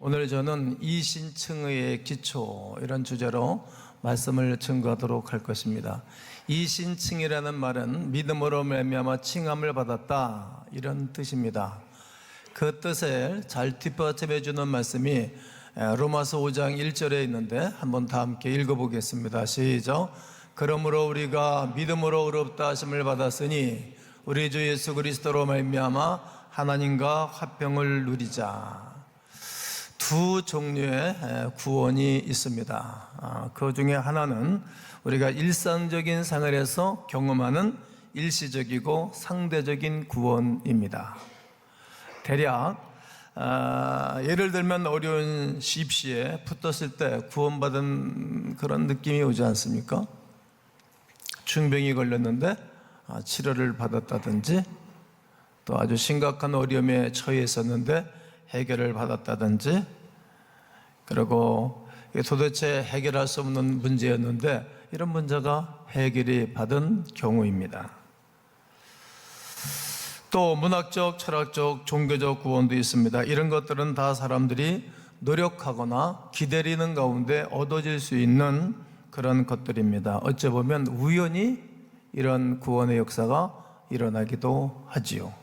오늘 저는 이신층의 기초 이런 주제로 말씀을 증거하도록 할 것입니다. 이신층이라는 말은 믿음으로 말미암아 칭함을 받았다 이런 뜻입니다. 그 뜻을 잘 뒷받침해 주는 말씀이 로마서 5장 1절에 있는데 한번 다 함께 읽어보겠습니다. 시작. 그러므로 우리가 믿음으로 의롭다 하심을 받았으니 우리 주 예수 그리스도로 말미암아 하나님과 화평을 누리자. 두 종류의 구원이 있습니다. 그 중에 하나는 우리가 일상적인 생활에서 경험하는 일시적이고 상대적인 구원입니다. 대략 예를 들면 어려운 입시에 붙었을 때 구원받은 그런 느낌이 오지 않습니까? 중병이 걸렸는데 치료를 받았다든지, 또 아주 심각한 어려움에 처해 있었는데 해결을 받았다든지, 그리고 도대체 해결할 수 없는 문제였는데 이런 문제가 해결이 받은 경우입니다. 또 문학적, 철학적, 종교적 구원도 있습니다. 이런 것들은 다 사람들이 노력하거나 기다리는 가운데 얻어질 수 있는 그런 것들입니다. 어찌 보면 우연히 이런 구원의 역사가 일어나기도 하지요.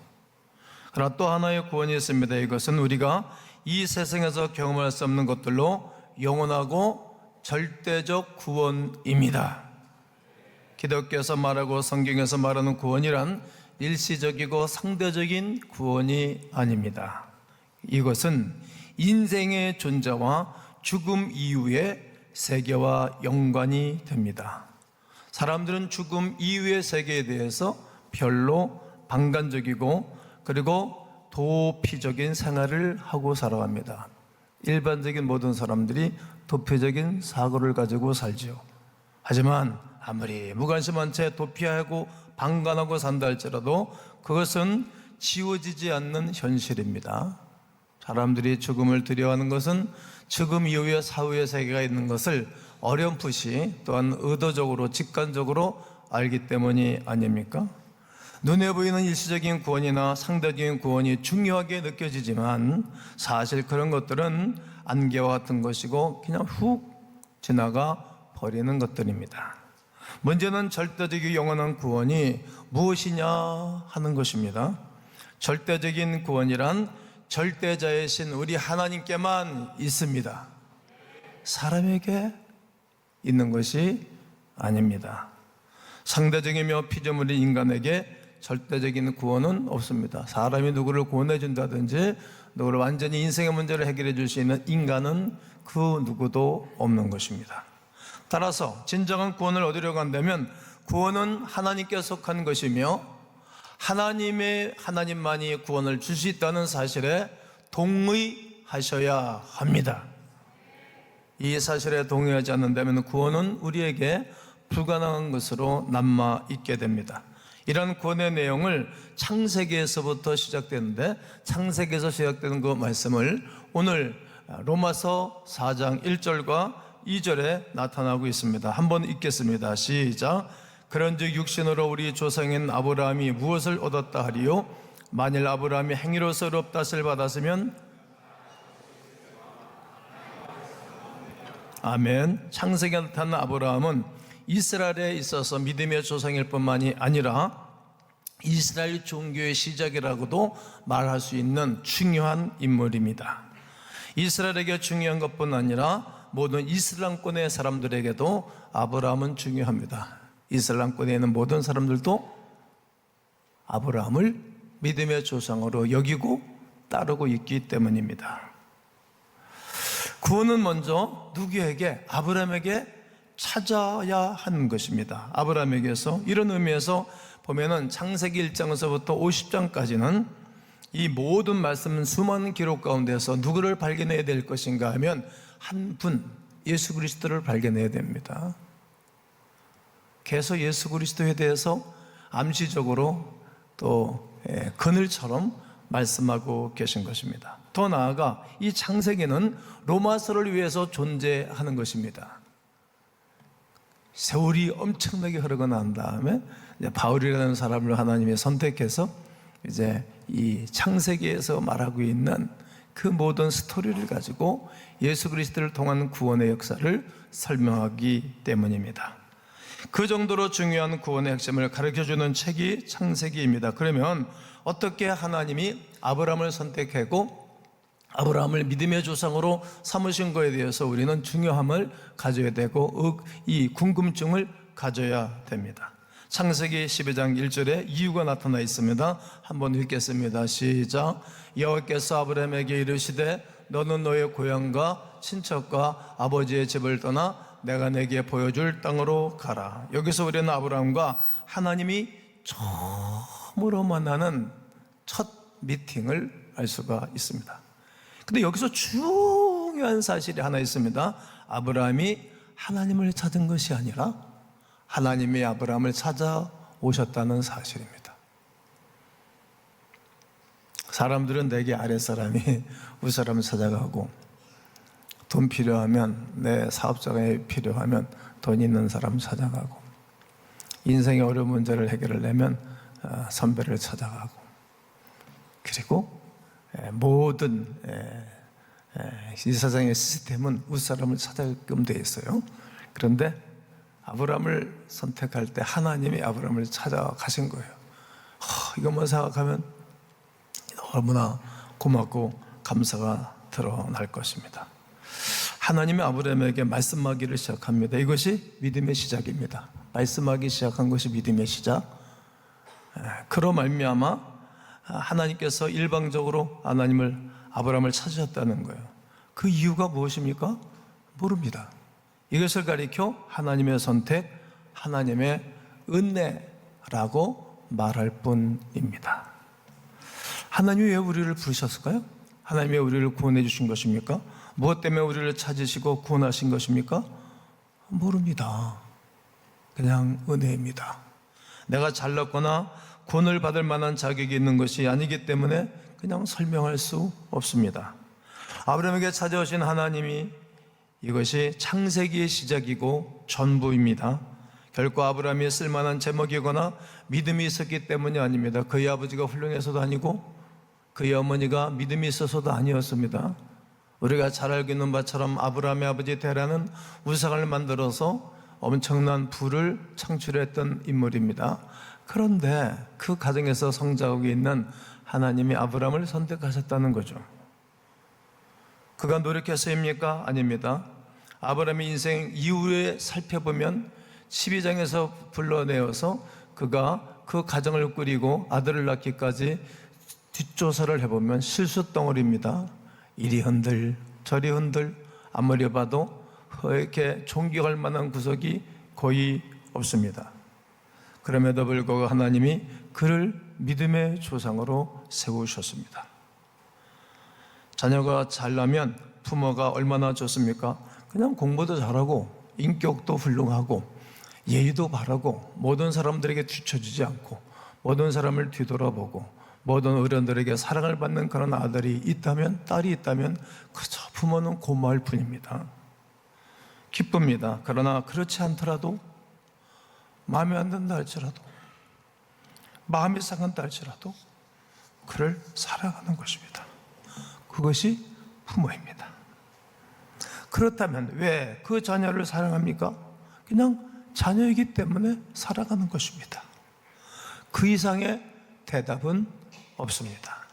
그러나 또 하나의 구원이 있습니다. 이것은 우리가 이 세상에서 경험할 수 없는 것들로 영원하고 절대적 구원입니다. 기독교에서 말하고 성경에서 말하는 구원이란 일시적이고 상대적인 구원이 아닙니다. 이것은 인생의 존재와 죽음 이후의 세계와 연관이 됩니다. 사람들은 죽음 이후의 세계에 대해서 별로 방관적이고 그리고 도피적인 생활을 하고 살아갑니다. 일반적인 모든 사람들이 도피적인 사고를 가지고 살죠. 하지만 아무리 무관심한 채 도피하고 방관하고 산다 할지라도 그것은 지워지지 않는 현실입니다. 사람들이 죽음을 두려워하는 것은 죽음 이후에 사후의 세계가 있는 것을 어렴풋이 또한 의도적으로 직관적으로 알기 때문이 아닙니까? 눈에 보이는 일시적인 구원이나 상대적인 구원이 중요하게 느껴지지만 사실 그런 것들은 안개와 같은 것이고 그냥 훅 지나가 버리는 것들입니다. 문제는 절대적이고 영원한 구원이 무엇이냐 하는 것입니다. 절대적인 구원이란 절대자이신 우리 하나님께만 있습니다. 사람에게 있는 것이 아닙니다. 상대적이며 피조물인 인간에게 절대적인 구원은 없습니다. 사람이 누구를 구원해 준다든지 누구를 완전히 인생의 문제를 해결해 줄 수 있는 인간은 그 누구도 없는 것입니다. 따라서 진정한 구원을 얻으려고 한다면 구원은 하나님께 속한 것이며 하나님만이 구원을 줄 수 있다는 사실에 동의하셔야 합니다. 이 사실에 동의하지 않는다면 구원은 우리에게 불가능한 것으로 남아 있게 됩니다. 이런 구원의 내용을 창세기에서부터 시작되는데 창세기에서 시작되는 그 말씀을 오늘 로마서 4장 1절과 2절에 나타나고 있습니다. 한번 읽겠습니다. 시작. 그런즉 육신으로 우리 조상인 아브라함이 무엇을 얻었다 하리요? 만일 아브라함이 행위로서 의롭다 하심을 받았으면 아멘. 창세기에 나타난 아브라함은 이스라엘에 있어서 믿음의 조상일 뿐만이 아니라 이스라엘 종교의 시작이라고도 말할 수 있는 중요한 인물입니다. 이스라엘에게 중요한 것뿐 아니라 모든 이슬람권의 사람들에게도 아브라함은 중요합니다. 이슬람권에 있는 모든 사람들도 아브라함을 믿음의 조상으로 여기고 따르고 있기 때문입니다. 구원은 먼저 누구에게? 아브라함에게 찾아야 하는 것입니다. 아브라함에게서 이런 의미에서 보면은 창세기 1장에서부터 50장까지는 이 모든 말씀 수많은 기록 가운데서 누구를 발견해야 될 것인가 하면 한 분, 예수 그리스도를 발견해야 됩니다. 계속 예수 그리스도에 대해서 암시적으로 또 그늘처럼 말씀하고 계신 것입니다. 더 나아가 이 창세기는 로마서를 위해서 존재하는 것입니다. 세월이 엄청나게 흐르고 난 다음에 이제 바울이라는 사람을 하나님이 선택해서 이제 이 창세기에서 말하고 있는 그 모든 스토리를 가지고 예수 그리스도를 통한 구원의 역사를 설명하기 때문입니다. 그 정도로 중요한 구원의 핵심을 가르쳐주는 책이 창세기입니다. 그러면 어떻게 하나님이 아브라함을 선택하고 아브라함을 믿음의 조상으로 삼으신 것에 대해서 우리는 중요함을 가져야 되고 이 궁금증을 가져야 됩니다. 창세기 12장 1절에 이유가 나타나 있습니다. 한번 읽겠습니다. 시작. 여호와께서 아브라함에게 이르시되 너는 너의 고향과 친척과 아버지의 집을 떠나 내가 내게 보여줄 땅으로 가라. 여기서 우리는 아브라함과 하나님이 처음으로 만나는 첫 미팅을 알 수가 있습니다. 근데 여기서 중요한 사실이 하나 있습니다. 아브라함이 하나님을 찾은 것이 아니라 하나님이 아브라함을 찾아오셨다는 사실입니다. 사람들은 내게 아랫사람이 윗사람을 찾아가고 돈 필요하면 내 사업자가 필요하면 돈 있는 사람 찾아가고 인생의 어려운 문제를 해결하려면 선배를 찾아가고 그리고 모든 이 세상의 시스템은 윗사람을 찾아가게끔 되어 있어요. 그런데 아브라함을 선택할 때 하나님이 아브라함을 찾아가신 거예요. 이것만 생각하면 너무나 고맙고 감사가 드러날 것입니다. 하나님이 아브라함에게 말씀하기를 시작합니다. 이것이 믿음의 시작입니다. 말씀하기 시작한 것이 믿음의 시작. 그로 말미암아 하나님께서 일방적으로 아브라함을 찾으셨다는 거예요. 그 이유가 무엇입니까? 모릅니다. 이것을 가리켜 하나님의 선택, 하나님의 은혜라고 말할 뿐입니다. 하나님이 왜 우리를 부르셨을까요? 하나님이 왜 우리를 구원해 주신 것입니까? 무엇 때문에 우리를 찾으시고 구원하신 것입니까? 모릅니다. 그냥 은혜입니다. 내가 잘났거나 구원을 받을 만한 자격이 있는 것이 아니기 때문에 그냥 설명할 수 없습니다. 아브라함에게 찾아오신 하나님이 이것이 창세기의 시작이고 전부입니다. 결코 아브라함이 쓸만한 제목이거나 믿음이 있었기 때문이 아닙니다. 그의 아버지가 훌륭해서도 아니고 그의 어머니가 믿음이 있어서도 아니었습니다. 우리가 잘 알고 있는 바처럼 아브라함의 아버지 데라는 우상을 만들어서 엄청난 부를 창출했던 인물입니다. 그런데 그 가정에서 성장하고 있는 하나님이 아브라함을 선택하셨다는 거죠. 그가 노력해서입니까? 아닙니다. 아브라함의 인생 이후에 살펴보면 12장에서 불러내어서 그가 그 가정을 꾸리고 아들을 낳기까지 뒷조사를 해보면 실수 덩어리입니다. 이리 흔들 저리 흔들 아무리 봐도 이렇게 존경할 만한 구석이 거의 없습니다. 그럼에도 불구하고 하나님이 그를 믿음의 조상으로 세우셨습니다. 자녀가 잘나면 부모가 얼마나 좋습니까? 그냥 공부도 잘하고 인격도 훌륭하고 예의도 바르고 모든 사람들에게 뒤처지지 않고 모든 사람을 뒤돌아보고 모든 어른들에게 사랑을 받는 그런 아들이 있다면, 딸이 있다면 그저 부모는 고마울 뿐입니다. 기쁩니다. 그러나 그렇지 않더라도 마음에 안 든다 할지라도 마음이 상한다 할지라도 그를 사랑하는 것입니다. 그것이 부모입니다. 그렇다면 왜 그 자녀를 사랑합니까? 그냥 자녀이기 때문에 사랑하는 것입니다. 그 이상의 대답은 없습니다.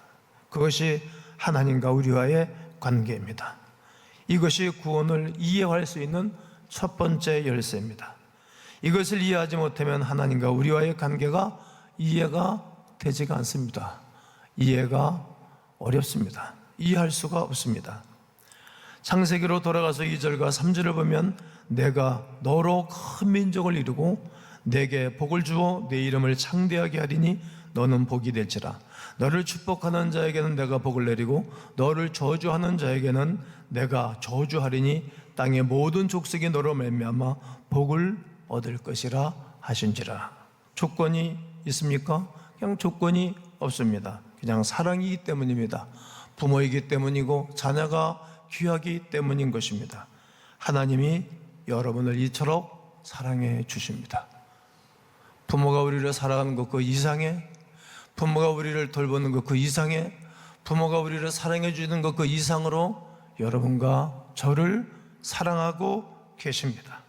그것이 하나님과 우리와의 관계입니다. 이것이 구원을 이해할 수 있는 첫 번째 열쇠입니다. 이것을 이해하지 못하면 하나님과 우리와의 관계가 이해가 되지가 않습니다. 이해가 어렵습니다. 이해할 수가 없습니다. 창세기로 돌아가서 2절과 3절을 보면 내가 너로 큰 민족을 이루고 내게 복을 주어 내 이름을 창대하게 하리니 너는 복이 될지라. 너를 축복하는 자에게는 내가 복을 내리고 너를 저주하는 자에게는 내가 저주하리니 땅의 모든 족속이 너로 말미암아 복을 얻을 것이라 하신지라. 조건이 있습니까? 그냥 조건이 없습니다. 그냥 사랑이기 때문입니다. 부모이기 때문이고 자녀가 귀하기 때문인 것입니다. 하나님이 여러분을 이처럼 사랑해 주십니다. 부모가 우리를 사랑하는 것 그 이상에, 부모가 우리를 돌보는 것 그 이상에, 부모가 우리를 사랑해 주는 것 그 이상으로 여러분과 저를 사랑하고 계십니다.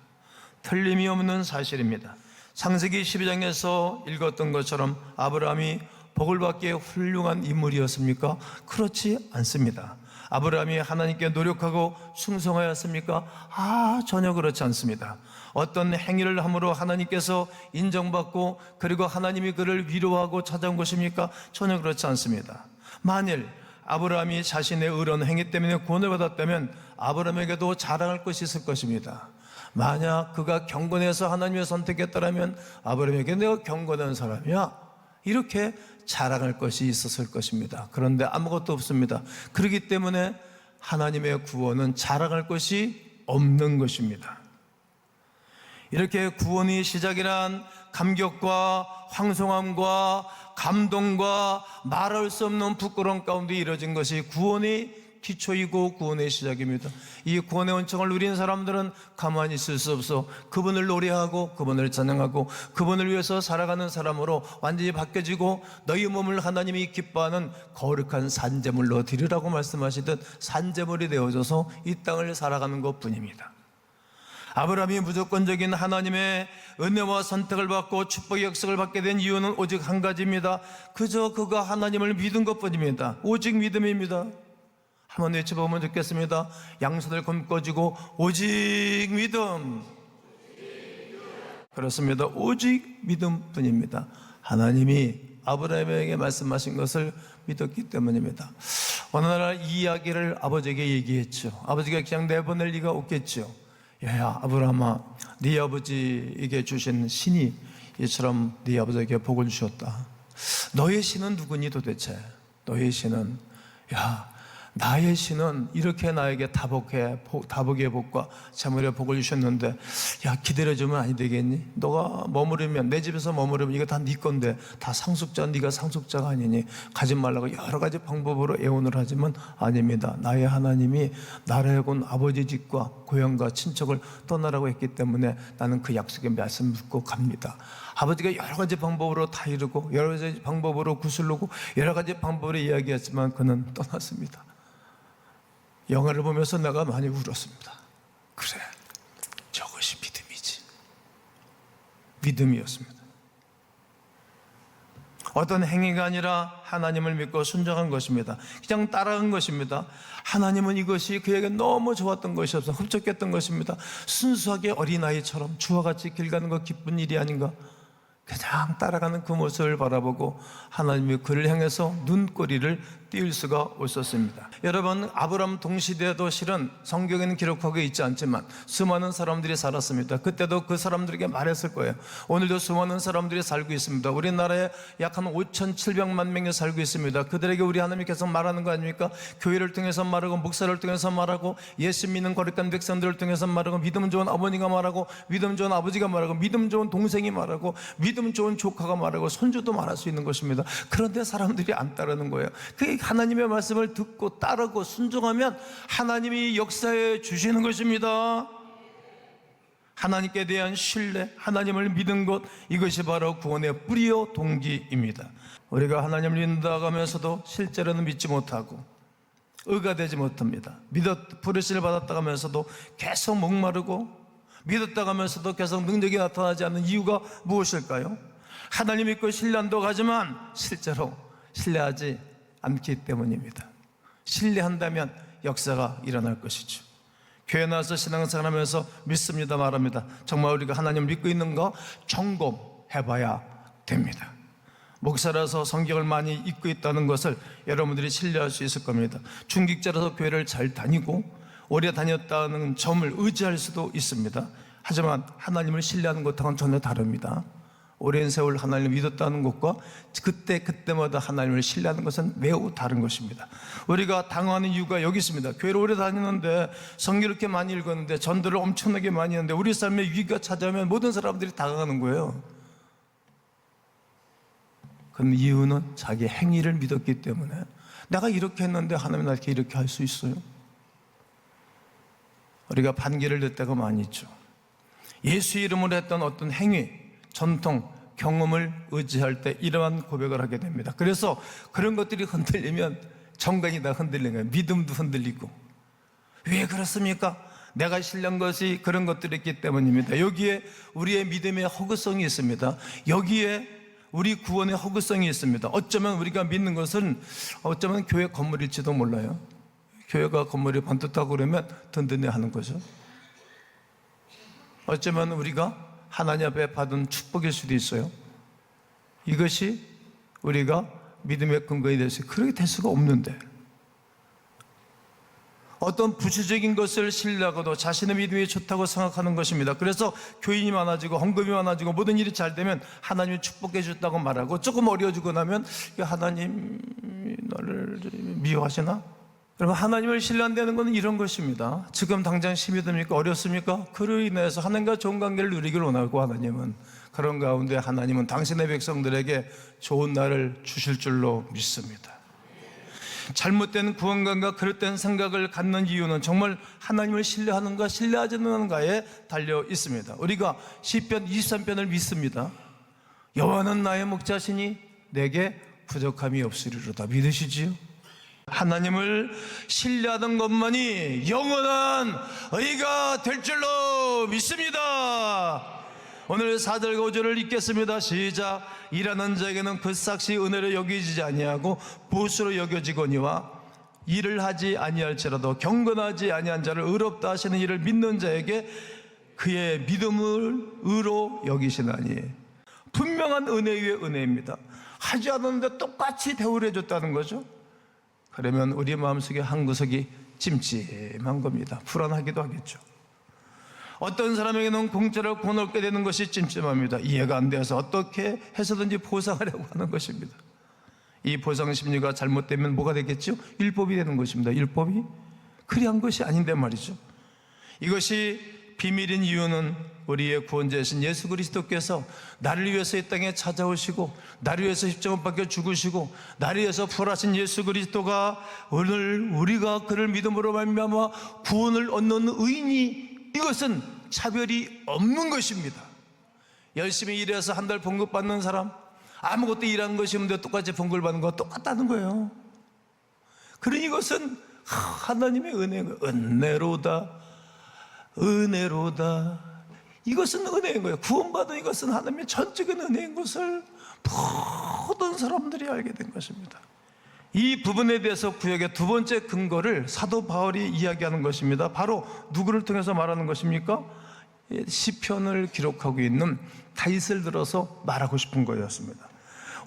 틀림이 없는 사실입니다. 창세기 12장에서 읽었던 것처럼 아브라함이 복을 받기에 훌륭한 인물이었습니까? 그렇지 않습니다. 아브라함이 하나님께 노력하고 충성하였습니까? 전혀 그렇지 않습니다. 어떤 행위를 함으로 하나님께서 인정받고 그리고 하나님이 그를 위로하고 찾아온 것입니까? 전혀 그렇지 않습니다. 만일 아브라함이 자신의 의로운 행위 때문에 구원을 받았다면 아브라함에게도 자랑할 것이 있을 것입니다. 만약 그가 경건해서 하나님의 선택했다면 아브라함에게 내가 경건한 사람이야 이렇게 자랑할 것이 있었을 것입니다. 그런데 아무것도 없습니다. 그렇기 때문에 하나님의 구원은 자랑할 것이 없는 것입니다. 이렇게 구원의 시작이란 감격과 황송함과 감동과 말할 수 없는 부끄러움 가운데 이루어진 것이 구원의 기초이고 구원의 시작입니다. 이 구원의 은총을 누린 사람들은 가만히 있을 수 없어 그분을 노래하고 그분을 찬양하고 그분을 위해서 살아가는 사람으로 완전히 바뀌어지고 너희 몸을 하나님이 기뻐하는 거룩한 산제물로 드리라고 말씀하시듯 산제물이 되어져서 이 땅을 살아가는 것뿐입니다. 아브라함이 무조건적인 하나님의 은혜와 선택을 받고 축복의 역사를 받게 된 이유는 오직 한 가지입니다. 그저 그가 하나님을 믿은 것뿐입니다. 오직 믿음입니다. 한번 외쳐보면 좋겠습니다. 양손을 걷어쥐고 오직 믿음. 그렇습니다. 오직 믿음뿐입니다. 하나님이 아브라함에게 말씀하신 것을 믿었기 때문입니다. 어느 날 이 이야기를 아버지에게 얘기했죠. 아버지가 그냥 내보낼 리가 없겠죠. 야 아브라함아, 네 아버지에게 주신 신이 이처럼 네 아버지에게 복을 주셨다. 너의 신은 누구니 도대체? 너의 신은 나의 신은 이렇게 나에게 다복의 복과 재물의 복을 주셨는데 기다려주면 아니 되겠니? 너가 머무르면 내 집에서 머무르면 이거 다 네 건데 다 상속자, 네가 상속자가 아니니 가지 말라고 여러 가지 방법으로 애원을 하지만 아닙니다. 나의 하나님이 나를 본 아버지 집과 고향과 친척을 떠나라고 했기 때문에 나는 그 약속의 말씀 듣고 갑니다. 아버지가 여러 가지 방법으로 다 이루고 여러 가지 방법으로 구슬르고 여러 가지 방법으로 이야기했지만 그는 떠났습니다. 영화를 보면서 내가 많이 울었습니다. 그래, 저것이 믿음이지. 믿음이었습니다. 어떤 행위가 아니라 하나님을 믿고 순종한 것입니다. 그냥 따라간 것입니다. 하나님은 이것이 그에게 너무 좋았던 것이 없어 흡족했던 것입니다. 순수하게 어린아이처럼 주와 같이 길 가는 것 기쁜 일이 아닌가. 그냥 따라가는 그 모습을 바라보고 하나님이 그를 향해서 눈꼬리를 띄울 수가 없었습니다. 여러분, 아브라함 동시대에도 실은 성경에는 기록하고 있지 않지만 수많은 사람들이 살았습니다. 그때도 그 사람들에게 말했을 거예요. 오늘도 수많은 사람들이 살고 있습니다. 우리나라에 약 한 5,700만 명이 살고 있습니다. 그들에게 우리 하나님이 계속 말하는 거 아닙니까? 교회를 통해서 말하고 목사를 통해서 말하고 예수 믿는 거룩한 백성들을 통해서 말하고 믿음 좋은 어머니가 말하고 믿음 좋은 아버지가 말하고 믿음 좋은 동생이 말하고 믿음 좋은 조카가 말하고 손주도 말할 수 있는 것입니다. 그런데 사람들이 안 따르는 거예요. 그 하나님의 말씀을 듣고 따르고 순종하면 하나님이 역사해 주시는 것입니다. 하나님께 대한 신뢰, 하나님을 믿은 것, 이것이 바로 구원의 뿌리요 동기입니다. 우리가 하나님을 믿는다고 하면서도 실제로는 믿지 못하고 의가 되지 못합니다. 부르심을 받았다고 하면서도 계속 목마르고 믿었다고 하면서도 계속 능력이 나타나지 않는 이유가 무엇일까요? 하나님 믿고 신뢰한다고 하지만 실제로 신뢰하지 않기 때문입니다. 신뢰한다면 역사가 일어날 것이죠. 교회 나와서 신앙생활 하면서 믿습니다 말합니다. 정말 우리가 하나님을 믿고 있는가 점검해봐야 됩니다. 목사라서 성경을 많이 읽고 있다는 것을 여러분들이 신뢰할 수 있을 겁니다. 중직자라서 교회를 잘 다니고 오래 다녔다는 점을 의지할 수도 있습니다. 하지만 하나님을 신뢰하는 것과는 전혀 다릅니다. 오랜 세월 하나님을 믿었다는 것과 그때마다 하나님을 신뢰하는 것은 매우 다른 것입니다. 우리가 당황하는 이유가 여기 있습니다. 교회를 오래 다녔는데 성경을 이렇게 많이 읽었는데 전도를 엄청나게 많이 했는데 우리 삶에 위기가 찾아오면 모든 사람들이 당황하는 거예요. 그 이유는 자기 행위를 믿었기 때문에 내가 이렇게 했는데 하나님 나한테 이렇게 할 수 있어요? 우리가 반기를 낼 때가 많이 있죠. 예수 이름으로 했던 어떤 행위, 전통, 경험을 의지할 때 이러한 고백을 하게 됩니다. 그래서 그런 것들이 흔들리면 정강이 다 흔들리는 거예요. 믿음도 흔들리고. 왜 그렇습니까? 내가 신뢰한 것이 그런 것들이 있기 때문입니다. 여기에 우리의 믿음의 허구성이 있습니다. 여기에 우리 구원의 허구성이 있습니다. 어쩌면 우리가 믿는 것은 어쩌면 교회 건물일지도 몰라요. 교회가 건물이 반듯하고 그러면 든든해하는 거죠. 어쩌면 우리가 하나님 앞에 받은 축복일 수도 있어요. 이것이 우리가 믿음의 근거에 대해서 그렇게 될 수가 없는데, 어떤 부수적인 것을 신뢰하고도 자신의 믿음이 좋다고 생각하는 것입니다. 그래서 교인이 많아지고 헌금이 많아지고 모든 일이 잘 되면 하나님이 축복해 줬다고 말하고, 조금 어려워지고 나면 하나님이 너를 미워하시나? 여러분, 하나님을 신뢰한다는 것은 이런 것입니다. 지금 당장 힘이 듭니까? 어렵습니까? 그로 인해서 하나님과 좋은 관계를 누리기를 원하고, 하나님은 그런 가운데 하나님은 당신의 백성들에게 좋은 날을 주실 줄로 믿습니다. 잘못된 구원관과 그릇된 생각을 갖는 이유는 정말 하나님을 신뢰하는가 신뢰하지 않는가에 달려 있습니다. 우리가 시편 23편을 믿습니다. 여호와는 나의 목자시니 내게 부족함이 없으리로다. 믿으시지요? 하나님을 신뢰하는 것만이 영원한 의가 될 줄로 믿습니다. 오늘 4절 5절을 읽겠습니다. 시작. 일하는 자에게는 그 삭시 은혜로 여기지 아니하고 보수로 여겨지거니와, 일을 하지 아니할지라도 경건하지 아니한 자를 의롭다 하시는 이를 믿는 자에게 그의 믿음을 의로 여기시나니. 분명한 은혜 위에 은혜입니다. 하지 않았는데 똑같이 대우를 해줬다는 거죠. 그러면 우리 마음속에 한 구석이 찜찜한 겁니다. 불안하기도 하겠죠. 어떤 사람에게는 공짜로 구원 얻게 되는 것이 찜찜합니다. 이해가 안 돼서 어떻게 해서든지 보상하려고 하는 것입니다. 이 보상 심리가 잘못되면 뭐가 되겠죠? 율법이 되는 것입니다. 율법이 그리한 것이 아닌데 말이죠. 이것이 비밀인 이유는 우리의 구원자이신 예수 그리스도께서 나를 위해서 이 땅에 찾아오시고, 나를 위해서 십자가 밖에 죽으시고, 나를 위해서 부활하신 예수 그리스도가 오늘 우리가 그를 믿음으로 말미암아 구원을 얻는 의인이, 이것은 차별이 없는 것입니다. 열심히 일해서 한 달 봉급 받는 사람, 아무것도 일한 것이 없는데 똑같이 봉급을 받는 거 똑같다는 거예요. 그러니 이것은 하나님의 은혜인 거예요. 은혜로다, 은혜로다. 이것은 은혜인 거예요. 구원받은 이것은 하나님의 전적인 은혜인 것을 모든 사람들이 알게 된 것입니다. 이 부분에 대해서 구약의 두 번째 근거를 사도 바울이 이야기하는 것입니다. 바로 누구를 통해서 말하는 것입니까? 시편을 기록하고 있는 다윗을 들어서 말하고 싶은 거였습니다.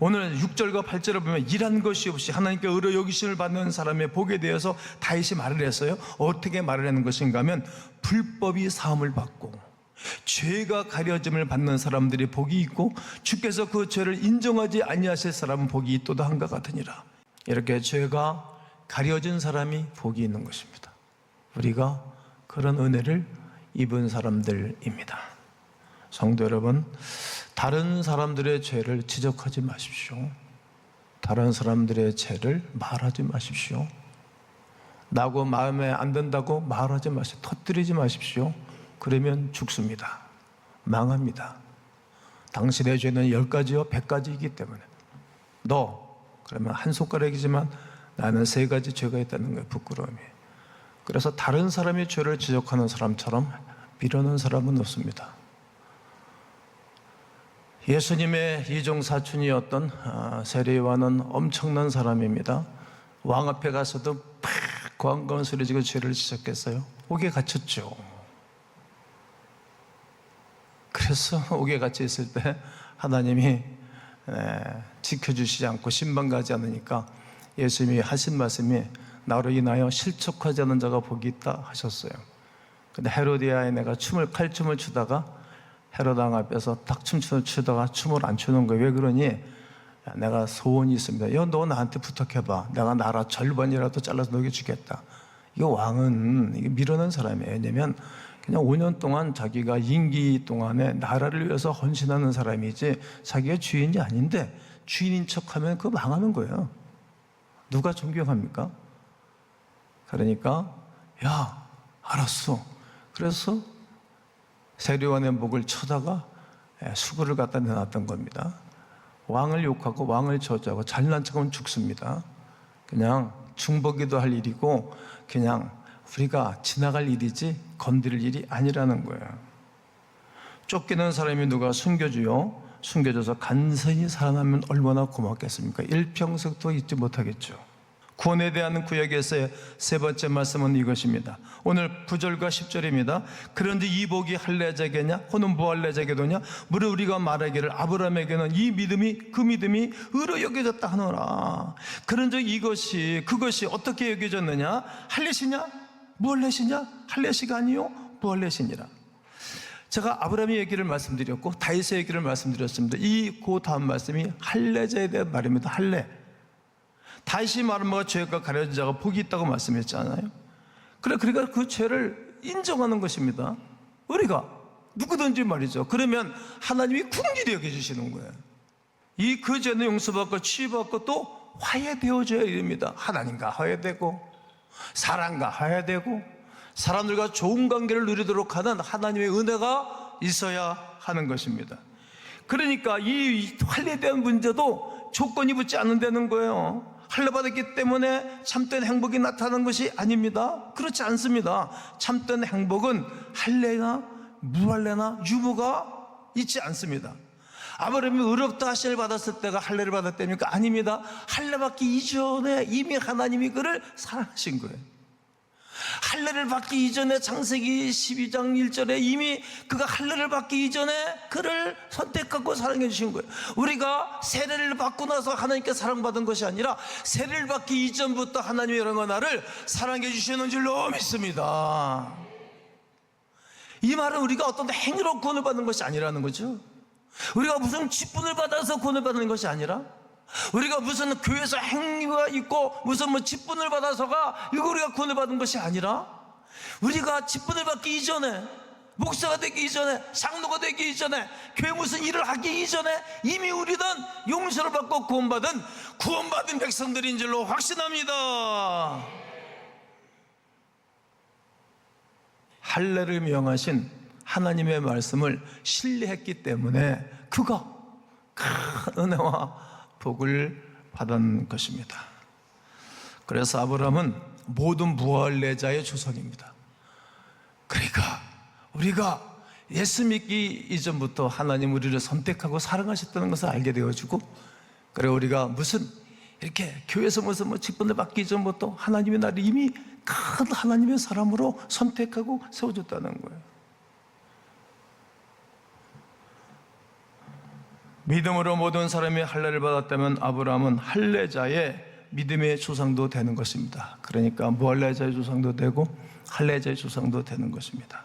오늘 6절과 8절을 보면 일한 것이 없이 하나님께 의로 여기심을 받는 사람의 복에 대해서 다윗이 말을 했어요. 어떻게 말을 하는 것인가 하면, 불법이 사함을 받고 죄가 가려짐을 받는 사람들이 복이 있고, 주께서 그 죄를 인정하지 아니하실 사람은 복이 있도다 한가 같으니라. 이렇게 죄가 가려진 사람이 복이 있는 것입니다. 우리가 그런 은혜를 입은 사람들입니다. 성도 여러분, 다른 사람들의 죄를 지적하지 마십시오. 다른 사람들의 죄를 말하지 마십시오. 나고 마음에 안 든다고 말하지 마십시오. 터뜨리지 마십시오. 그러면 죽습니다. 망합니다. 당신의 죄는 10가지요 100가지이기 때문에. 그러면 한 손가락이지만 나는 3가지 죄가 있다는 거예요. 부끄러움이. 그래서 다른 사람의 죄를 지적하는 사람처럼 미루는 사람은 없습니다. 예수님의 이종 사촌이었던 세례요한은 엄청난 사람입니다. 왕 앞에 가서도 팍 고함가운 소리 지고 죄를 지적했어요. 옥에 갇혔죠. 그래서 옥에 갇혀 있을 때 하나님이 지켜주시지 않고 신방 가지 않으니까 예수님이 하신 말씀이, 나로 인하여 실족하지 않은 자가 복이 있다 하셨어요. 근데 헤로디아에 내가 칼춤을 추다가 헤롯 왕 앞에서 딱 추다가 춤을 안 추는 거예요. 왜 그러니? 내가 소원이 있습니다. 너 나한테 부탁해봐. 내가 나라 절반이라도 잘라서 너에게 주겠다. 이거 왕은 이게 미루는 사람이에요. 왜냐면 그냥 5년 동안 자기가 임기 동안에 나라를 위해서 헌신하는 사람이지 자기가 주인이 아닌데 주인인 척하면 그거 망하는 거예요. 누가 존경합니까? 그러니까 알았어. 그래서 세례요한의 목을 쳐다가 수구를 갖다 내놨던 겁니다. 왕을 욕하고 왕을 저주하고 잘난 척하면 죽습니다. 그냥 중보기도 할 일이고 그냥 우리가 지나갈 일이지 건드릴 일이 아니라는 거예요. 쫓기는 사람이 누가 숨겨줘요? 숨겨줘서 간선히 살아나면 얼마나 고맙겠습니까? 일평생도 잊지 못하겠죠. 구원에 대한 구약에서의 세 번째 말씀은 이것입니다. 오늘 9절과 10절입니다. 그런지 이 복이 할례자게냐 혹은 무할례자게도냐 무릇 우리가 말하기를 아브라함에게는 이 믿음이 그 믿음이 의로 여겨졌다 하노라. 그런즉 그것이 어떻게 여겨졌느냐? 할례시냐 무할례시냐? 할례시가 아니요 무할례시니라. 제가 아브라함의 얘기를 말씀드렸고 다윗의 얘기를 말씀드렸습니다. 그 다음 말씀이 할례자에 대한 말입니다. 할례. 다윗이 말한 바가 죄가 가려진 자가 복이 있다고 말씀했잖아요. 그러니까 그 죄를 인정하는 것입니다. 우리가 누구든지 말이죠. 그러면 하나님이 긍휼히 여겨주시는 거예요. 그 죄는 용서받고 치유받고 또 화해되어져야 됩니다. 하나님과 화해되고 사람과 화해되고 사람들과 좋은 관계를 누리도록 하는 하나님의 은혜가 있어야 하는 것입니다. 그러니까 이 할례에 대한 문제도 조건이 붙지 않는다는 거예요. 할례 받았기 때문에 참된 행복이 나타나는 것이 아닙니다. 그렇지 않습니다. 참된 행복은 할례나 무할례나 유무가 있지 않습니다. 아브라함이 의롭다 하심을 받았을 때가 할례를 받았답니까? 아닙니다. 할례 받기 이전에 이미 하나님이 그를 사랑하신 거예요. 할례를 받기 이전에 창세기 12장 1절에 이미 그가 할례를 받기 이전에 그를 선택하고 사랑해 주신 거예요. 우리가 세례를 받고 나서 하나님께 사랑받은 것이 아니라 세례를 받기 이전부터 하나님이 여러분과 나를 사랑해 주시는 줄로 믿습니다. 이 말은 우리가 어떤 행위로 구원을 받는 것이 아니라는 거죠. 우리가 무슨 직분을 받아서 구원을 받는 것이 아니라 우리가 무슨 교회에서 행위가 있고 무슨 직분을 받아서가 이거 우리가 구원을 받은 것이 아니라 우리가 직분을 받기 이전에 목사가 되기 이전에 장로가 되기 이전에 교회 무슨 일을 하기 이전에 이미 우리는 용서를 받고 구원받은 백성들인 줄로 확신합니다. 할례를 명하신 하나님의 말씀을 신뢰했기 때문에 그가 큰 은혜와 복을 받은 것입니다. 그래서 아브라함은 모든 무할례자의 조상입니다. 그러니까 우리가 예수 믿기 이전부터 하나님 우리를 선택하고 사랑하셨다는 것을 알게 되어지고, 그래 우리가 무슨 이렇게 교회에서 무슨 직분을 받기 이전부터 하나님이 나를 이미 큰 하나님의 사람으로 선택하고 세워줬다는 거예요. 믿음으로 모든 사람이 할례를 받았다면 아브라함은 할례자의 믿음의 조상도 되는 것입니다. 그러니까 무할례자의 조상도 되고 할례자의 조상도 되는 것입니다.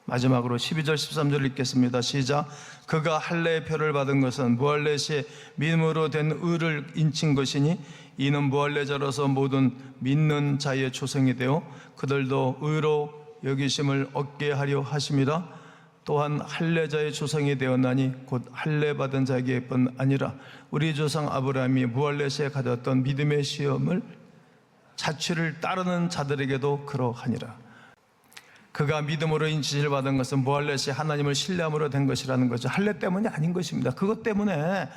마지막으로 12절 13절 읽겠습니다. 시작. 그가 할례의 표를 받은 것은 무할례 시 믿음으로 된 의를 인친 것이니 이는 무할례자로서 모든 믿는 자의 조상이 되어 그들도 의로 여기심을 얻게 하려 하심이라. 또한 할례자의 조상이 되었나니 곧 할례 받은 자에게뿐 아니라 우리 조상 아브라함이 무할례 시에 가졌던 믿음의 시험을 자취를 따르는 자들에게도 그러하니라. 그가 믿음으로 인치를 받은 것은 무할례 시 하나님을 신뢰함으로 된 것이라는 거죠. 할례 때문이 아닌 것입니다. 그것 때문에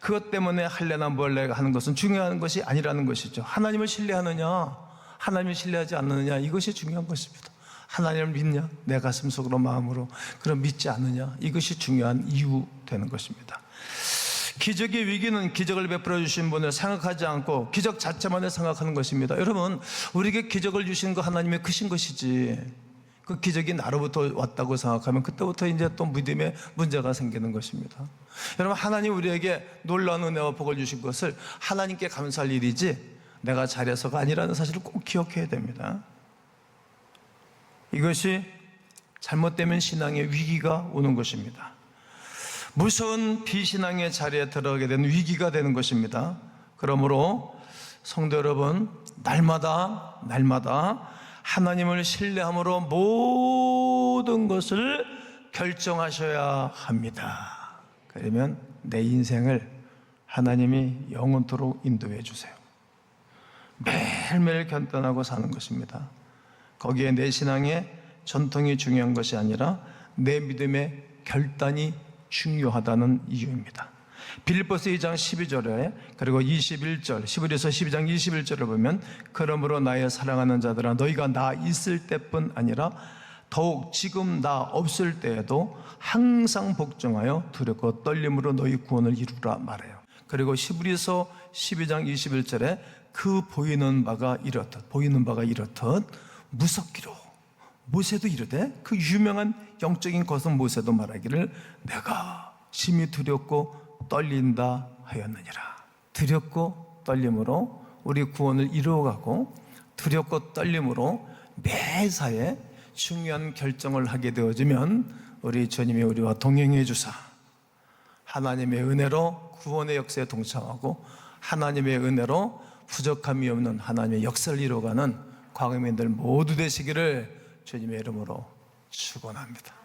할례나 무할례가 하는 것은 중요한 것이 아니라는 것이죠. 하나님을 신뢰하느냐 하나님을 신뢰하지 않느냐 이것이 중요한 것입니다. 하나님을 믿냐? 내 가슴 속으로 마음으로. 그럼 믿지 않느냐? 이것이 중요한 이유 되는 것입니다. 기적의 위기는 기적을 베풀어 주신 분을 생각하지 않고 기적 자체만을 생각하는 것입니다. 여러분, 우리에게 기적을 주신 거 하나님의 크신 것이지 그 기적이 나로부터 왔다고 생각하면 그때부터 이제 또 믿음에 문제가 생기는 것입니다. 여러분, 하나님 우리에게 놀라운 은혜와 복을 주신 것을 하나님께 감사할 일이지 내가 잘해서가 아니라는 사실을 꼭 기억해야 됩니다. 이것이 잘못되면 신앙의 위기가 오는 것입니다. 무서운 비신앙의 자리에 들어가게 되는 위기가 되는 것입니다. 그러므로 성도 여러분, 날마다 하나님을 신뢰함으로 모든 것을 결정하셔야 합니다. 그러면 내 인생을 하나님이 영원토록 인도해 주세요. 매일매일 견단하고 사는 것입니다. 거기에 내 신앙의 전통이 중요한 것이 아니라 내 믿음의 결단이 중요하다는 이유입니다. 빌립보서 2장 12절에 그리고 21절, 히브리서 12장 21절을 보면 그러므로 나의 사랑하는 자들아 너희가 나 있을 때뿐 아니라 더욱 지금 나 없을 때에도 항상 복종하여 두렵고 떨림으로 너희 구원을 이루라 말해요. 그리고 히브리서 12장 21절에 그 보이는 바가 이렇듯 무섭기로 모세도 이르되 그 유명한 영적인 것은 모세도 말하기를 내가 심히 두렵고 떨린다 하였느니라. 두렵고 떨림으로 우리 구원을 이루어가고 두렵고 떨림으로 매사에 중요한 결정을 하게 되어지면 우리 주님이 우리와 동행해 주사 하나님의 은혜로 구원의 역사에 동참하고 하나님의 은혜로 부족함이 없는 하나님의 역사를 이루어가는 광야민들 모두 되시기를 주님의 이름으로 축원합니다.